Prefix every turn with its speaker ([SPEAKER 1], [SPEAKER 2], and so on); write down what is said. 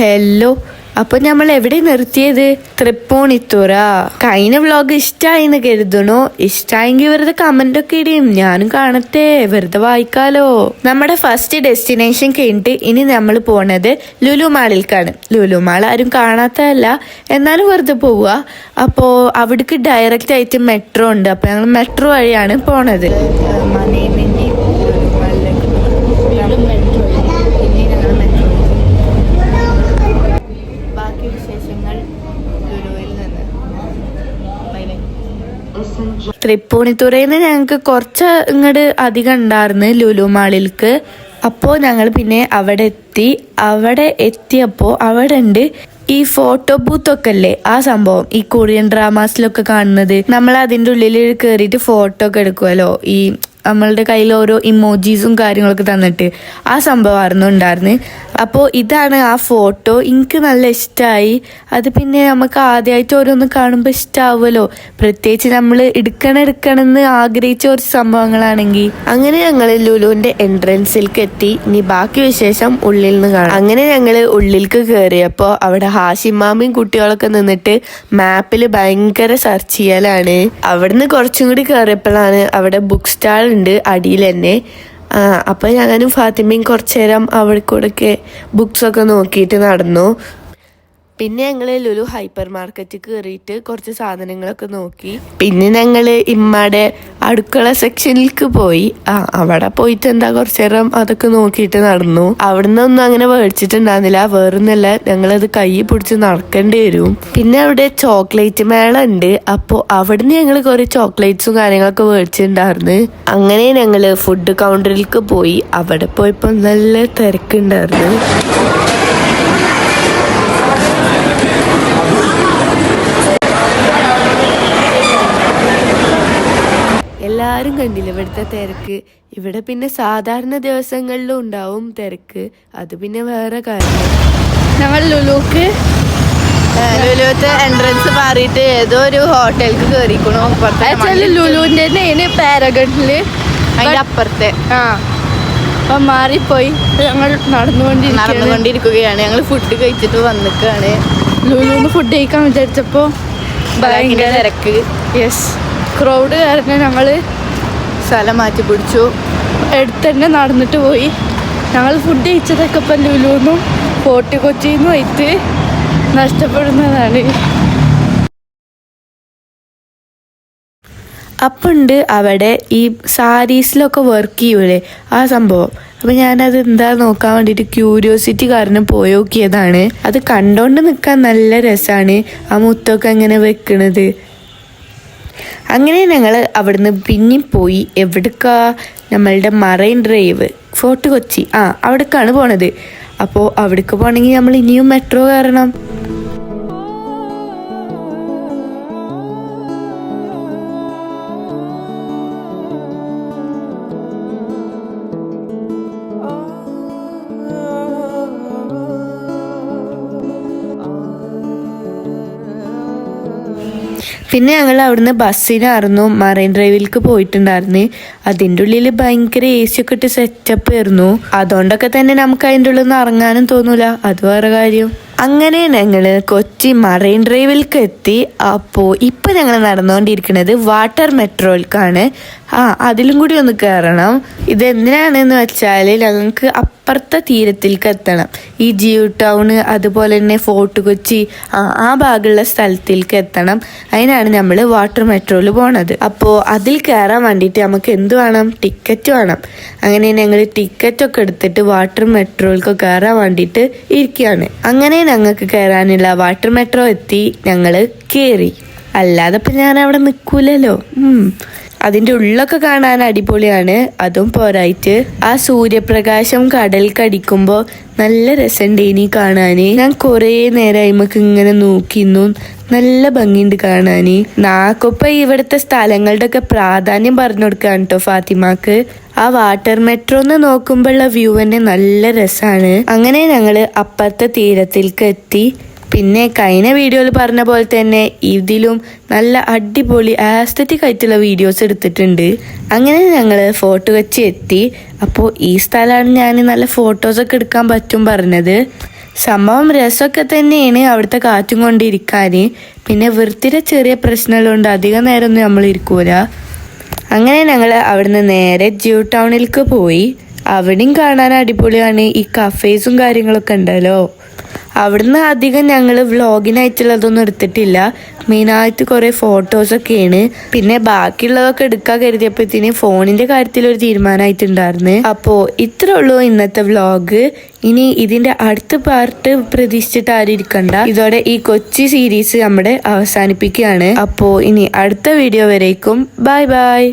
[SPEAKER 1] Hello, അപ്പോൾ നമ്മൾ എവിടെ നിർത്തിയത്? തൃപ്പൂണിത്തുറ. കഴിഞ്ഞ വ്ളോഗ് ഇഷ്ടമായിന്ന് കരുതണോ? ഇഷ്ടമായെങ്കിൽ വെറുതെ കമൻ്റൊക്കെ ഇടും, ഞാനും കാണട്ടെ, വെറുതെ വായിക്കാലോ. നമ്മുടെ ഫസ്റ്റ് ഡെസ്റ്റിനേഷൻ കഴിഞ്ഞിട്ട് ഇനി നമ്മൾ പോണത് ലുലു മാളിലേക്കാണ്. ലുലു മാൾ ആരും കാണാത്തതല്ല, എന്നാലും വെറുതെ പോവുക. അപ്പോൾ അവിടേക്ക് ഡയറക്റ്റ് ആയിട്ട് മെട്രോ ഉണ്ട്. അപ്പോൾ ഞങ്ങൾ മെട്രോ വഴിയാണ് പോണത്. തൃപ്പൂണിത്തുറയിൽ നിന്ന് ഞങ്ങൾക്ക് കുറച്ച് ഇങ്ങോട്ട് അധികം ഉണ്ടായിരുന്നു ലുലു മാളിലേക്ക്. അപ്പോൾ ഞങ്ങൾ പിന്നെ അവിടെ എത്തിയപ്പോൾ അവിടെ ഉണ്ട് ഈ ഫോട്ടോ ബൂത്തൊക്കെ അല്ലേ, ആ സംഭവം ഈ കൊറിയൻ ഡ്രാമാസിലൊക്കെ കാണുന്നത്. നമ്മൾ അതിൻ്റെ ഉള്ളിൽ കയറിയിട്ട് ഫോട്ടോ ഒക്കെ എടുക്കുമല്ലോ, ഈ നമ്മളുടെ കയ്യിൽ ഓരോ ഇമോജീസും കാര്യങ്ങളൊക്കെ തന്നിട്ട്, ആ സംഭവമായിരുന്നു ഉണ്ടായിരുന്നു. അപ്പോൾ ഇതാണ് ആ ഫോട്ടോ. എനിക്ക് നല്ല ഇഷ്ടമായി. അത് പിന്നെ നമുക്ക് ആദ്യമായിട്ട് ഓരോന്ന് കാണുമ്പോൾ ഇഷ്ടമാവുമല്ലോ, പ്രത്യേകിച്ച് നമ്മൾ എടുക്കണമെന്ന് ആഗ്രഹിച്ച കുറച്ച് സംഭവങ്ങളാണെങ്കിൽ. അങ്ങനെ ഞങ്ങൾ ലുലുവിൻ്റെ എൻട്രൻസിലേക്ക് എത്തി. ഇനി ബാക്കി വിശേഷം ഉള്ളിൽ നിന്ന് കാണാം. അങ്ങനെ ഞങ്ങൾ ഉള്ളിലേക്ക് കയറിയപ്പോൾ അവിടെ ഹാഷിമാമിയും കുട്ടികളൊക്കെ നിന്നിട്ട് മാപ്പിൽ ഭയങ്കര സെർച്ച് ചെയ്യലാണ്. അവിടുന്ന് കുറച്ചും കൂടി കയറിയപ്പോഴാണ് അവിടെ ബുക്ക് സ്റ്റാൾ ഉണ്ട് അടിയിൽ തന്നെ. അപ്പോൾ ഞാനും ഫാത്തിമയും കുറച്ചു നേരം അവിടെ കൂടെയൊക്കെ ബുക്സൊക്കെ നോക്കിയിട്ട് നടന്നു. പിന്നെ ഞങ്ങൾ ലുലു ഹൈപ്പർ മാർക്കറ്റിൽ കയറിയിട്ട് കുറച്ച് സാധനങ്ങളൊക്കെ നോക്കി. പിന്നെ ഞങ്ങൾ ഇമ്മയുടെ അടുക്കള സെക്ഷനിലേക്ക് പോയി. അവിടെ പോയിട്ട് എന്താ കുറച്ചു നേരം അതൊക്കെ നോക്കിയിട്ട് നടന്നു. അവിടുന്ന് ഒന്നും അങ്ങനെ മേടിച്ചിട്ടുണ്ടായിരുന്നില്ല, വേറൊന്നല്ല, ഞങ്ങളത് കൈ പിടിച്ച് നടക്കേണ്ടി വരും. പിന്നെ അവിടെ ചോക്ലേറ്റ് മേള ഉണ്ട്. അപ്പോൾ അവിടുന്ന് ഞങ്ങൾ കുറേ ചോക്ലേറ്റ്സും കാര്യങ്ങളൊക്കെ മേടിച്ചിട്ടുണ്ടായിരുന്നു. അങ്ങനെ ഞങ്ങൾ ഫുഡ് കൗണ്ടറിലേക്ക് പോയി. അവിടെ പോയപ്പോൾ നല്ല തിരക്കുണ്ടായിരുന്നു. എല്ലാവരും കണ്ടില്ല ഇവിടുത്തെ തിരക്ക്. ഇവിടെ പിന്നെ സാധാരണ ദിവസങ്ങളിലും ഉണ്ടാവും തിരക്ക്, അത് പിന്നെ വേറെ കാര്യം.
[SPEAKER 2] ഞങ്ങൾ ലുലുത്തെ എൻട്രൻസ് മാറിയിട്ട് ഏതോ ഒരു ഹോട്ടലിലേക്ക് കയറിക്കണു. ലുലുവിൻ്റെ പാരഗണില് അതിൻ്റെ അപ്പുറത്തെ അപ്പം മാറിപ്പോയി. ഞങ്ങൾ നടന്നുകൊണ്ടിരിക്കുകയാണ്. ഞങ്ങൾ ഫുഡ് കഴിച്ചിട്ട് വന്നിക്കാണ്. ലുലുന്ന് ഫുഡ് കഴിക്കാൻ വിചാരിച്ചപ്പോൾ ഭയങ്കര തിരക്ക്. യെസ്, ക്രൗഡ് കാരണം ഞങ്ങൾ സ്ഥലം മാറ്റി പിടിച്ചു. എടുത്ത് തന്നെ നടന്നിട്ട് പോയി. ഞങ്ങൾ ഫുഡ് കഴിച്ചതൊക്കെ ഇപ്പം ലുലുന്നും ഫോർട്ട് കൊച്ചിയിൽ നിന്നും ആയിട്ട് നഷ്ടപ്പെടുന്നതാണ്.
[SPEAKER 1] അപ്പുണ്ട് അവിടെ ഈ സാരീസിലൊക്കെ വർക്ക് ചെയ്യൂലേ, ആ സംഭവം. അപ്പം ഞാനത് എന്താ നോക്കാൻ വേണ്ടിയിട്ട് ക്യൂരിയോസിറ്റി കാരണം പോയി നോക്കിയതാണ്. അത് കണ്ടോണ്ട് നിൽക്കാൻ നല്ല രസമാണ്, ആ മുത്തൊക്കെ എങ്ങനെ വെക്കണത്. അങ്ങനെ ഞങ്ങൾ അവിടുന്ന് പിന്നെയും പോയി. എവിടേക്കാ? നമ്മളുടെ മറൈൻ ഡ്രൈവ്, ഫോർട്ട് കൊച്ചി, അവിടേക്കാണ് പോണത്. അപ്പോൾ അവിടേക്ക് പോകണമെങ്കിൽ നമ്മൾ ഇനിയും മെട്രോ കയറണം. പിന്നെ ഞങ്ങൾ അവിടുന്ന് ബസ്സിനായിരുന്നു മറൈൻ ഡ്രൈവിലേക്ക് പോയിട്ടുണ്ടായിരുന്നു. അതിൻ്റെ ഉള്ളിൽ ഭയങ്കര AC ഒക്കെ ഇട്ട് സെറ്റപ്പ് ആയിരുന്നു. അതുകൊണ്ടൊക്കെ തന്നെ നമുക്ക് അതിൻ്റെ ഉള്ളിൽ നിന്ന് ഇറങ്ങാനും തോന്നൂല, അത് വേറെ കാര്യം. അങ്ങനെ ഞങ്ങൾ കൊച്ചി മറൈൻ ഡ്രൈവിലേക്ക് എത്തി. അപ്പോൾ ഇപ്പം ഞങ്ങൾ നടന്നുകൊണ്ടിരിക്കുന്നത് വാട്ടർ മെട്രോയിലേക്കാണ്. അതിലും കൂടി ഒന്ന് കയറണം. ഇതെന്തിനാണെന്ന് വെച്ചാൽ ഞങ്ങൾക്ക് അപ്പുറത്തെ തീരത്തിലേക്ക് എത്തണം. ഈ ജിയോ ടൗണ് അതുപോലെ തന്നെ ഫോർട്ട് കൊച്ചി ആ ഭാഗമുള്ള സ്ഥലത്തേക്ക് എത്തണം. അതിനാണ് നമ്മൾ വാട്ടർ മെട്രോയിൽ പോണത്. അപ്പോൾ അതിൽ കയറാൻ വേണ്ടിയിട്ട് നമുക്ക് എന്ത് വേണം? ടിക്കറ്റ് വേണം. അങ്ങനെ ഞങ്ങൾ ടിക്കറ്റൊക്കെ എടുത്തിട്ട് വാട്ടർ മെട്രോയിലേക്ക് കയറാൻ വേണ്ടിയിട്ട് ഇരിക്കുകയാണ്. അങ്ങനെ ഞങ്ങൾക്ക് കയറാനുള്ള വാട്ടർ മെട്രോ എത്തി. ഞങ്ങൾ കയറി. അല്ലാതെ ഇപ്പം ഞാൻ അവിടെ നിൽക്കൂലല്ലോ. അതിൻ്റെ ഉള്ളൊക്കെ കാണാൻ അടിപൊളിയാണ്. അതും പോരായിട്ട് ആ സൂര്യപ്രകാശം കടൽക്കടിക്കുമ്പോൾ നല്ല രസമുണ്ട് ഇനി കാണാൻ. ഞാൻ കുറേ നേരം അയിമക്ക് ഇങ്ങനെ നോക്കിയിരുന്നു. നല്ല ഭംഗിയുണ്ട് കാണാൻ. നാക്കൊപ്പം ഇവിടുത്തെ സ്ഥലങ്ങളുടെ ഒക്കെ പ്രാധാന്യം പറഞ്ഞു കൊടുക്കുകയാണ് കേട്ടോ ഫാത്തിമാക്ക്. ആ വാട്ടർ മെട്രോന്ന് നോക്കുമ്പോഴുള്ള വ്യൂ തന്നെ നല്ല രസമാണ്. അങ്ങനെ ഞങ്ങൾ അപ്പുറത്തെ തീരത്തിലേക്ക് എത്തി. പിന്നെ കഴിഞ്ഞ വീഡിയോയിൽ പറഞ്ഞ പോലെ തന്നെ ഇതിലും നല്ല അടിപൊളി ആസ്തറ്റിക് ആയിട്ടുള്ള വീഡിയോസ് എടുത്തിട്ടുണ്ട്. അങ്ങനെ ഞങ്ങൾ ഫോർട്ട് കൊച്ചി എത്തി. അപ്പോൾ ഈ സ്ഥലമാണ് ഞാൻ നല്ല ഫോട്ടോസൊക്കെ എടുക്കാൻ പറ്റും പറഞ്ഞത്. സംഭവം രസമൊക്കെ തന്നെയാണ് അവിടുത്തെ കാറ്റും കൊണ്ടിരിക്കാൻ. പിന്നെ വൃത്തിയുടെ ചെറിയ പ്രശ്നമുള്ളതുകൊണ്ട് അധികം നേരമൊന്നും നമ്മൾ ഇരിക്കൂല. അങ്ങനെ ഞങ്ങൾ അവിടുന്ന് നേരെ ജ്യൂ ടൗണിലേക്ക് പോയി. അവിടെയും കാണാൻ അടിപൊളിയാണ്. ഈ കഫേസും കാര്യങ്ങളൊക്കെ ഉണ്ടല്ലോ. അവിടുന്ന് അധികം ഞങ്ങൾ വ്ളോഗിനായിട്ടുള്ളതൊന്നും എടുത്തിട്ടില്ല. മെയിനായിട്ട് കുറേ ഫോട്ടോസൊക്കെയാണ്. പിന്നെ ബാക്കിയുള്ളതൊക്കെ എടുക്കാൻ കരുതിയപ്പോഴത്തേന് ഫോണിൻ്റെ കാര്യത്തിലൊരു തീരുമാനമായിട്ടുണ്ടായിരുന്നു. അപ്പോൾ ഇത്രേ ഉള്ളൂ ഇന്നത്തെ വ്ളോഗ്. ഇനി ഇതിൻ്റെ അടുത്ത പാർട്ട് പ്രതീക്ഷിച്ചിട്ട് ആരും ഇരിക്കണ്ട. ഇതോടെ ഈ കൊച്ചി സീരീസ് നമ്മുടെ അവസാനിപ്പിക്കുകയാണ്. അപ്പോൾ ഇനി അടുത്ത വീഡിയോ വരേക്കും ബൈ ബൈ.